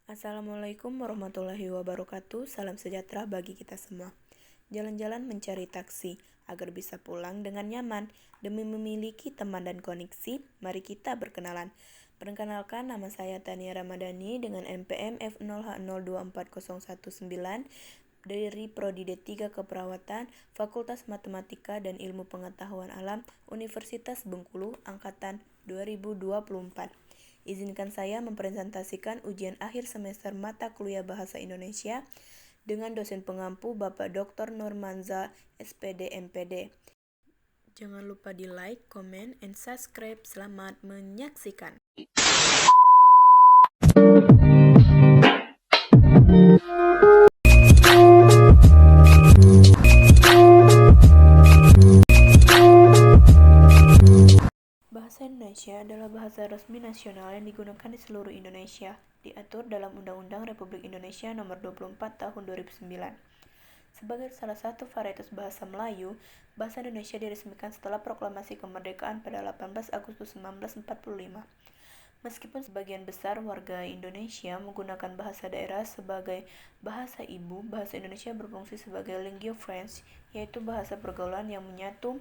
Assalamualaikum warahmatullahi wabarakatuh. Salam sejahtera bagi kita semua. Jalan-jalan mencari taksi agar bisa pulang dengan nyaman. Demi memiliki teman dan koneksi, mari kita berkenalan. Perkenalkan, nama saya Tania Ramadhani dengan NPM F0H024019 dari Prodi D3 Keperawatan, Fakultas Matematika dan Ilmu Pengetahuan Alam, Universitas Bengkulu, Angkatan 2024. Izinkan saya mempresentasikan ujian akhir semester mata kuliah Bahasa Indonesia dengan dosen pengampu Bapak Dr. Nurmanza, SPD MPD. Jangan lupa di like, comment, and subscribe. Selamat menyaksikan. Bahasa Indonesia adalah bahasa resmi nasional yang digunakan di seluruh Indonesia, diatur dalam Undang-Undang Republik Indonesia Nomor 24 Tahun 2009. Sebagai salah satu varietas bahasa Melayu, bahasa Indonesia diresmikan setelah proklamasi kemerdekaan pada 18 Agustus 1945. Meskipun sebagian besar warga Indonesia menggunakan bahasa daerah sebagai bahasa ibu, bahasa Indonesia berfungsi sebagai lingua franca, yaitu bahasa pergaulan yang menyatu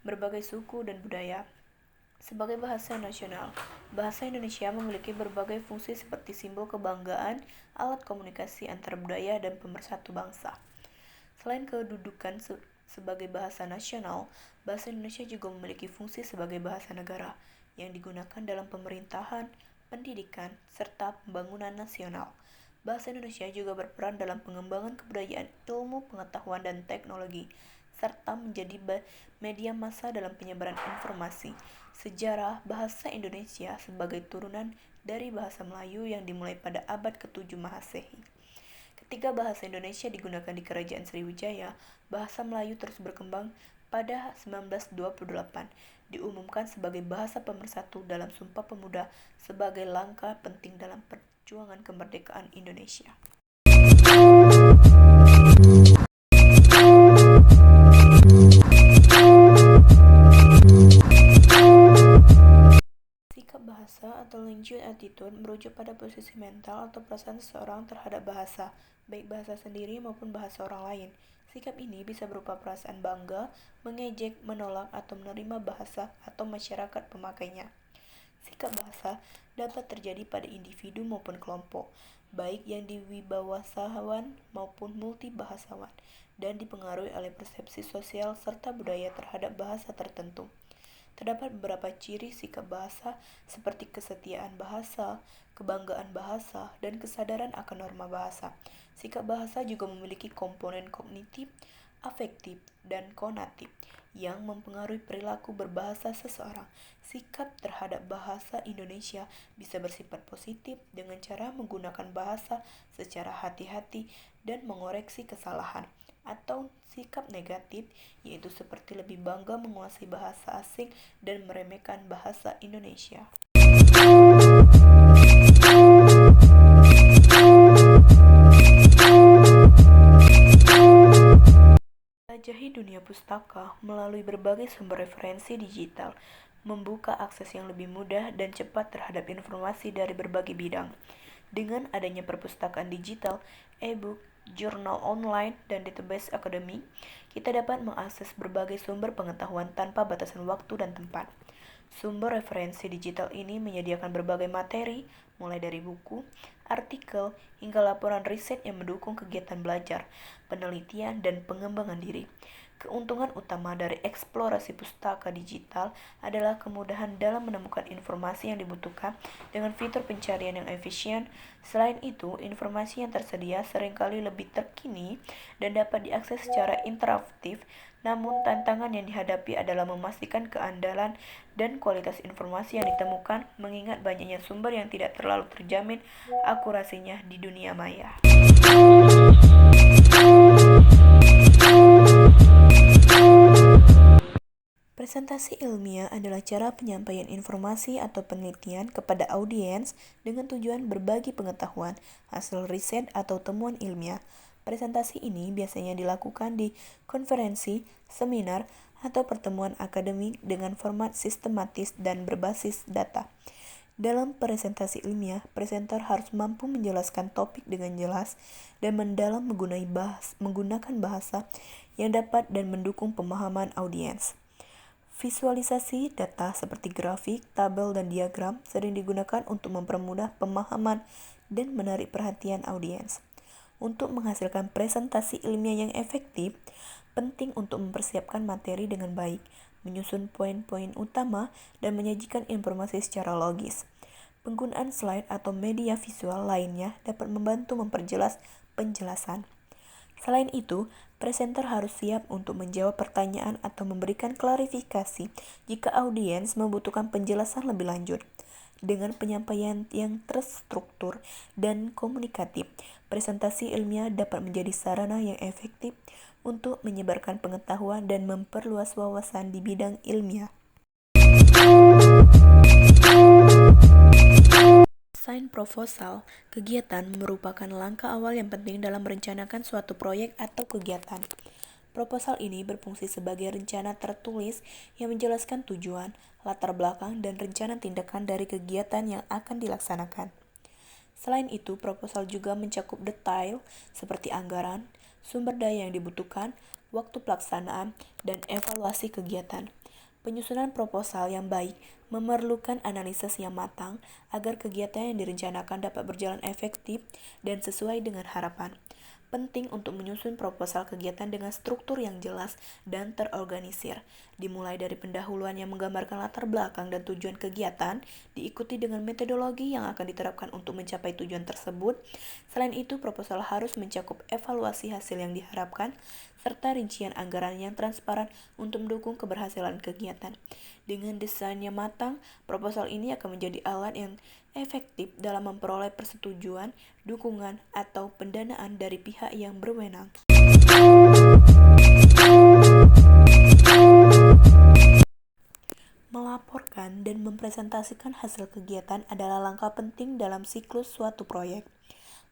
berbagai suku dan budaya. Sebagai bahasa nasional, bahasa Indonesia memiliki berbagai fungsi seperti simbol kebanggaan, alat komunikasi antar budaya, dan pemersatu bangsa. Selain kedudukan sebagai bahasa nasional, bahasa Indonesia juga memiliki fungsi sebagai bahasa negara yang digunakan dalam pemerintahan, pendidikan, serta pembangunan nasional. Bahasa Indonesia juga berperan dalam pengembangan kebudayaan, ilmu, pengetahuan, dan teknologi, serta menjadi media massa dalam penyebaran informasi. Sejarah bahasa Indonesia sebagai turunan dari bahasa Melayu yang dimulai pada abad ke-7 Masehi. Ketika bahasa Indonesia digunakan di Kerajaan Sriwijaya, bahasa Melayu terus berkembang. Pada 1928, diumumkan sebagai bahasa pemersatu dalam Sumpah Pemuda sebagai langkah penting dalam perjuangan kemerdekaan Indonesia. Sikap bahasa atau language attitude merujuk pada posisi mental atau perasaan seseorang terhadap bahasa, baik bahasa sendiri maupun bahasa orang lain. Sikap ini bisa berupa perasaan bangga, mengejek, menolak, atau menerima bahasa atau masyarakat pemakainya. Sikap bahasa dapat terjadi pada individu maupun kelompok, baik yang diwibawasawan maupun multibahasawan, dan dipengaruhi oleh persepsi sosial serta budaya terhadap bahasa tertentu. Terdapat beberapa ciri sikap bahasa seperti kesetiaan bahasa, kebanggaan bahasa, dan kesadaran akan norma bahasa. Sikap bahasa juga memiliki komponen kognitif, afektif, dan konatif yang mempengaruhi perilaku berbahasa seseorang. Sikap terhadap bahasa Indonesia bisa bersifat positif dengan cara menggunakan bahasa secara hati-hati dan mengoreksi kesalahan, atau sikap negatif, yaitu seperti lebih bangga menguasai bahasa asing dan meremehkan bahasa Indonesia. Jelajahi dunia pustaka melalui berbagai sumber referensi digital, membuka akses yang lebih mudah dan cepat terhadap informasi dari berbagai bidang. Dengan adanya perpustakaan digital, e-book, jurnal online, dan database akademik, kita dapat mengakses berbagai sumber pengetahuan tanpa batasan waktu dan tempat. Sumber referensi digital ini menyediakan berbagai materi, mulai dari buku, artikel, hingga laporan riset yang mendukung kegiatan belajar, penelitian, dan pengembangan diri. Keuntungan utama dari eksplorasi pustaka digital adalah kemudahan dalam menemukan informasi yang dibutuhkan dengan fitur pencarian yang efisien. Selain itu, informasi yang tersedia seringkali lebih terkini dan dapat diakses secara interaktif. Namun, tantangan yang dihadapi adalah memastikan keandalan dan kualitas informasi yang ditemukan, mengingat banyaknya sumber yang tidak terlalu terjamin akurasinya di dunia maya. Presentasi ilmiah adalah cara penyampaian informasi atau penelitian kepada audiens dengan tujuan berbagi pengetahuan, hasil riset, atau temuan ilmiah. Presentasi ini biasanya dilakukan di konferensi, seminar, atau pertemuan akademik dengan format sistematis dan berbasis data. Dalam presentasi ilmiah, presenter harus mampu menjelaskan topik dengan jelas dan mendalam menggunakan bahasa yang dapat dan mendukung pemahaman audiens. Visualisasi data seperti grafik, tabel, dan diagram sering digunakan untuk mempermudah pemahaman dan menarik perhatian audiens. Untuk menghasilkan presentasi ilmiah yang efektif, penting untuk mempersiapkan materi dengan baik, menyusun poin-poin utama, dan menyajikan informasi secara logis. Penggunaan slide atau media visual lainnya dapat membantu memperjelas penjelasan. Selain itu, presenter harus siap untuk menjawab pertanyaan atau memberikan klarifikasi jika audiens membutuhkan penjelasan lebih lanjut. Dengan penyampaian yang terstruktur dan komunikatif, presentasi ilmiah dapat menjadi sarana yang efektif untuk menyebarkan pengetahuan dan memperluas wawasan di bidang ilmiah. Desain proposal kegiatan merupakan langkah awal yang penting dalam merencanakan suatu proyek atau kegiatan. Proposal ini berfungsi sebagai rencana tertulis yang menjelaskan tujuan, latar belakang, dan rencana tindakan dari kegiatan yang akan dilaksanakan. Selain itu, proposal juga mencakup detail seperti anggaran, sumber daya yang dibutuhkan, waktu pelaksanaan, dan evaluasi kegiatan. Penyusunan proposal yang baik memerlukan analisis yang matang agar kegiatan yang direncanakan dapat berjalan efektif dan sesuai dengan harapan. Penting untuk menyusun proposal kegiatan dengan struktur yang jelas dan terorganisir, dimulai dari pendahuluan yang menggambarkan latar belakang dan tujuan kegiatan, diikuti dengan metodologi yang akan diterapkan untuk mencapai tujuan tersebut. Selain itu, proposal harus mencakup evaluasi hasil yang diharapkan, serta rincian anggaran yang transparan untuk mendukung keberhasilan kegiatan. Dengan desain yang matang, proposal ini akan menjadi alat yang efektif dalam memperoleh persetujuan, dukungan, atau pendanaan dari pihak yang berwenang. Melaporkan dan mempresentasikan hasil kegiatan adalah langkah penting dalam siklus suatu proyek.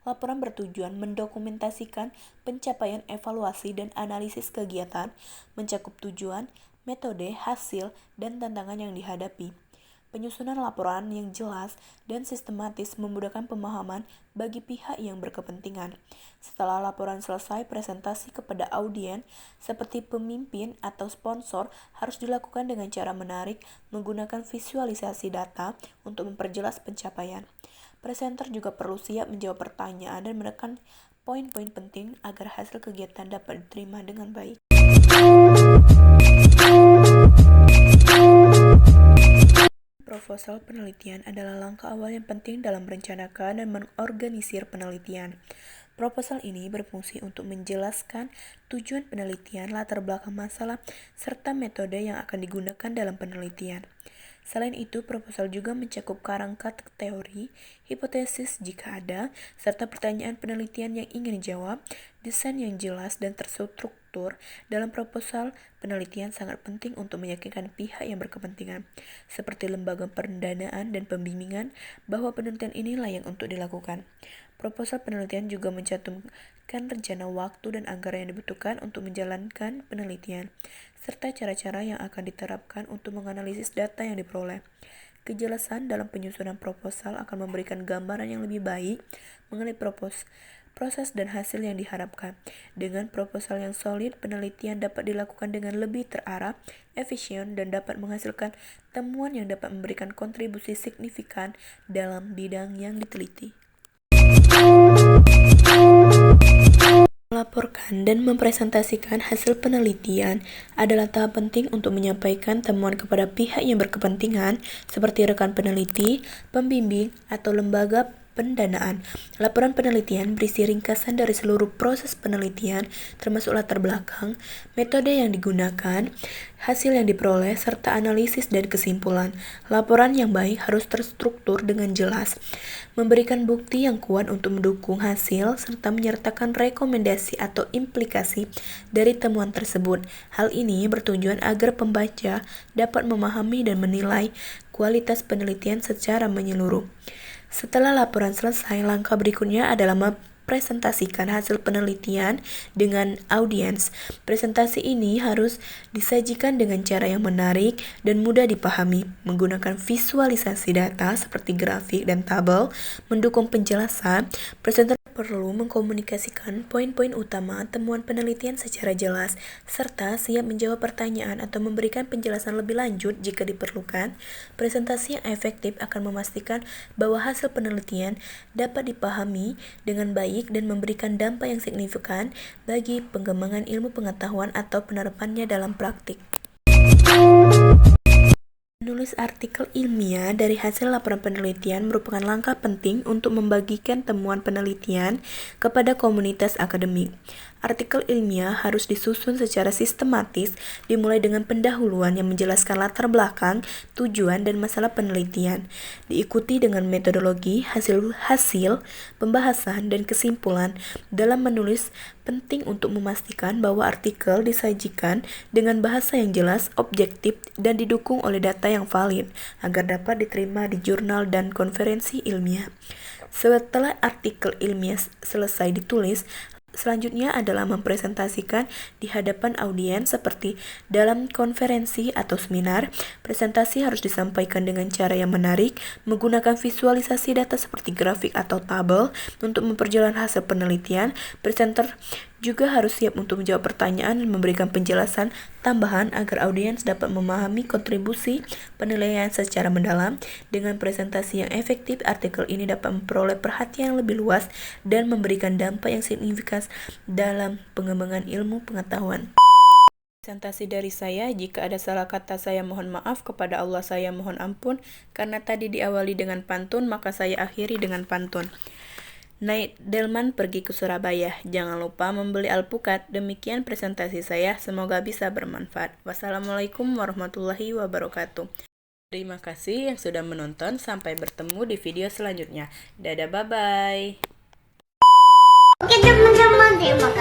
Laporan bertujuan mendokumentasikan pencapaian evaluasi dan analisis kegiatan, mencakup tujuan, metode, hasil, dan tantangan yang dihadapi. Penyusunan laporan yang jelas dan sistematis memudahkan pemahaman bagi pihak yang berkepentingan. Setelah laporan selesai, presentasi kepada audiens seperti pemimpin atau sponsor harus dilakukan dengan cara menarik menggunakan visualisasi data untuk memperjelas pencapaian. Presenter juga perlu siap menjawab pertanyaan dan menekan poin-poin penting agar hasil kegiatan dapat diterima dengan baik. Proposal penelitian adalah langkah awal yang penting dalam merencanakan dan mengorganisir penelitian. Proposal ini berfungsi untuk menjelaskan tujuan penelitian, latar belakang masalah, serta metode yang akan digunakan dalam penelitian. Selain itu, proposal juga mencakup kerangka teori, hipotesis jika ada, serta pertanyaan penelitian yang ingin dijawab. Desain yang jelas dan terstruktur dalam proposal penelitian sangat penting untuk meyakinkan pihak yang berkepentingan, seperti lembaga pendanaan dan pembimbingan, bahwa penelitian ini layak untuk dilakukan. Proposal penelitian juga mencantumkan rencana waktu dan anggaran yang dibutuhkan untuk menjalankan penelitian, serta cara-cara yang akan diterapkan untuk menganalisis data yang diperoleh. Kejelasan dalam penyusunan proposal akan memberikan gambaran yang lebih baik mengenai proses dan hasil yang diharapkan. Dengan proposal yang solid, penelitian dapat dilakukan dengan lebih terarah, efisien, dan dapat menghasilkan temuan yang dapat memberikan kontribusi signifikan dalam bidang yang diteliti. Melaporkan dan mempresentasikan hasil penelitian adalah tahap penting untuk menyampaikan temuan kepada pihak yang berkepentingan seperti rekan peneliti, pembimbing, atau lembaga pendanaan. Laporan penelitian berisi ringkasan dari seluruh proses penelitian, termasuk latar belakang, metode yang digunakan, hasil yang diperoleh, serta analisis dan kesimpulan. Laporan yang baik harus terstruktur dengan jelas, memberikan bukti yang kuat untuk mendukung hasil, serta menyertakan rekomendasi atau implikasi dari temuan tersebut. Hal ini bertujuan agar pembaca dapat memahami dan menilai kualitas penelitian secara menyeluruh. Setelah laporan selesai, langkah berikutnya adalah mempresentasikan hasil penelitian dengan audiens. Presentasi ini harus disajikan dengan cara yang menarik dan mudah dipahami, menggunakan visualisasi data seperti grafik dan tabel, mendukung penjelasan. Presenter perlu mengkomunikasikan poin-poin utama temuan penelitian secara jelas, serta siap menjawab pertanyaan atau memberikan penjelasan lebih lanjut jika diperlukan. Presentasi yang efektif akan memastikan bahwa hasil penelitian dapat dipahami dengan baik dan memberikan dampak yang signifikan bagi pengembangan ilmu pengetahuan atau penerapannya dalam praktik. Menulis artikel ilmiah dari hasil laporan penelitian merupakan langkah penting untuk membagikan temuan penelitian kepada komunitas akademik. Artikel ilmiah harus disusun secara sistematis, dimulai dengan pendahuluan yang menjelaskan latar belakang, tujuan, dan masalah penelitian. Diikuti dengan metodologi, hasil pembahasan, dan kesimpulan. Dalam menulis, penting untuk memastikan bahwa artikel disajikan dengan bahasa yang jelas, objektif, dan didukung oleh data yang valid, agar dapat diterima di jurnal dan konferensi ilmiah. Setelah artikel ilmiah selesai ditulis, selanjutnya adalah mempresentasikan di hadapan audiens seperti dalam konferensi atau seminar. Presentasi harus disampaikan dengan cara yang menarik, menggunakan visualisasi data seperti grafik atau tabel untuk memperjelas hasil penelitian. Presenter juga harus siap untuk menjawab pertanyaan dan memberikan penjelasan tambahan agar audiens dapat memahami kontribusi penilaian secara mendalam. Dengan presentasi yang efektif, artikel ini dapat memperoleh perhatian yang lebih luas dan memberikan dampak yang signifikan dalam pengembangan ilmu pengetahuan. Presentasi dari saya. Jika ada salah kata, saya mohon maaf. Kepada Allah saya mohon ampun. Karena tadi diawali dengan pantun, maka saya akhiri dengan pantun. Naik delman pergi ke Surabaya. Jangan lupa membeli alpukat. Demikian presentasi saya. Semoga bisa bermanfaat. Wassalamualaikum warahmatullahi wabarakatuh. Terima kasih yang sudah menonton. Sampai bertemu di video selanjutnya. Dadah, bye-bye. Oke teman-teman, terima kasih.